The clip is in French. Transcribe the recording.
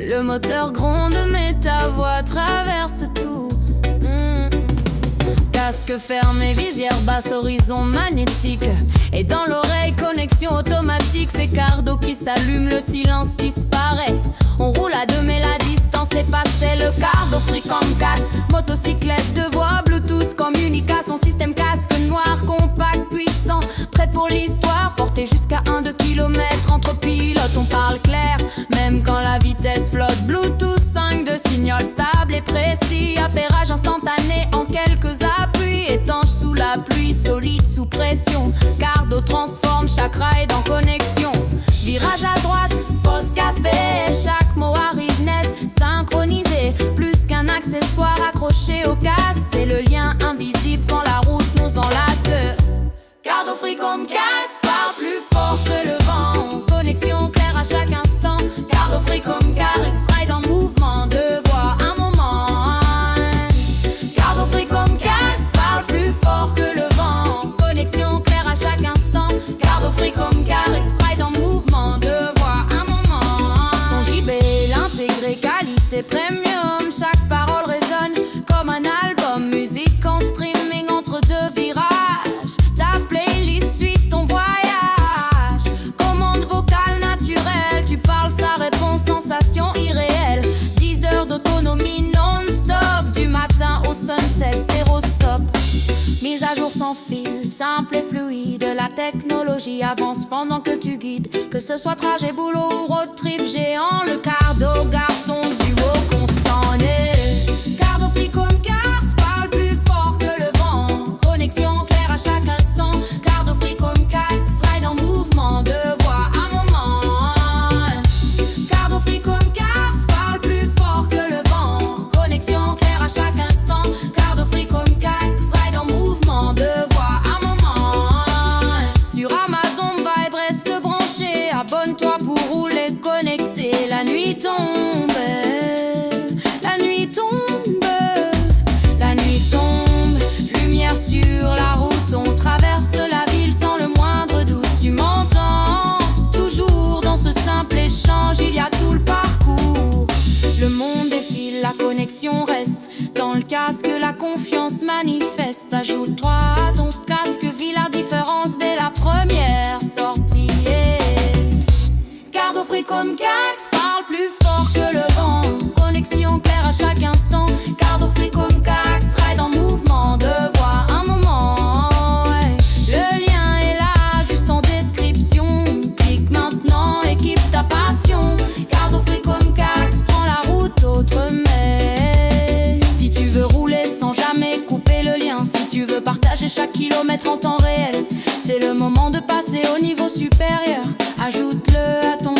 Le moteur gronde mais ta voix traverse tout. Casque fermé, visière basse, horizon magnétique. Et dans l'oreille, connexion automatique. C'est Cardo qui s'allume, le silence disparaît. On roule à deux mais la distance effacée. Le Cardo Freecom 4, motocyclette de voix, Bluetooth, communication, système casque noir, compact, puissant, prêt pour l'histoire, porté jusqu'à 1-2 km. Entre pilotes on parle clair, même quand la vitesse flotte. Bluetooth 5 de signal stable et précis, appairage instantané en quelques appuis. Étanche sous la pluie, solide sous pression. Cardo transforme chaque ride en connexion. Virage à droite, pause café, chaque mot arrive net, synchronisé. Plus qu'un accessoire accroché au casque, c'est le lien invisible quand la route nous enlace. Cardo Freecom casque parle plus fort que le vent. Connexion claire à chaque instant. Cardo Freecom Carex ride en mouvement, deux voix, un moment. Cardo Freecom casque parle plus fort que le vent. Connexion claire à chaque instant. Cardo Freecom Carex ride en mouvement, deux voix, un moment. Son JB, l'intégré, qualité premium. Chaque parole résonne comme un album. Musique en streaming entre deux virages. Ta playlist suit ton voyage. Commande vocale naturelle, tu parles, ça répond, sensation irréelle. 10 heures d'autonomie non-stop, du matin au sunset, zéro stop. Mise à jour sans fil, simple et fluide. La technologie avance pendant que tu guides. Que ce soit trajet, boulot ou road trip géant, le Cardo garde ton duo constant. Cardo Freecom Cars parle plus fort que le vent. Connexion claire à chaque instant. Cardo Freecom Cars ride en mouvement, deux voix, un moment. Cardo Freecom Cars parle plus fort que le vent. Connexion claire à chaque instant. Cardo Freecom Cars ride en mouvement, deux voix, un moment. Sur Amazon Vibe, reste branché. Abonne-toi pour rouler connecté. La nuit tombe, la nuit tombe, la nuit tombe. Lumière sur la route, on traverse la ville sans le moindre doute. Tu m'entends, toujours dans ce simple échange, il y a tout le parcours. Le monde défile, la connexion reste. Dans le casque, la confiance manifeste. Ajoute-toi à ton casque, vis la différence dès la première sortie. Cardo Freecom Cax parle plus fort que le vent. Connexion claire à chaque instant. Cardo Freecom Cax ride en mouvement, deux voix, un moment. Le lien est là, juste en description. Clique maintenant, équipe ta passion. Cardo Freecom Cax prend la route autrement. Si tu veux rouler sans jamais couper le lien, si tu veux partager chaque kilomètre en temps réel, c'est le moment de passer au niveau supérieur. Ajoute-le à ton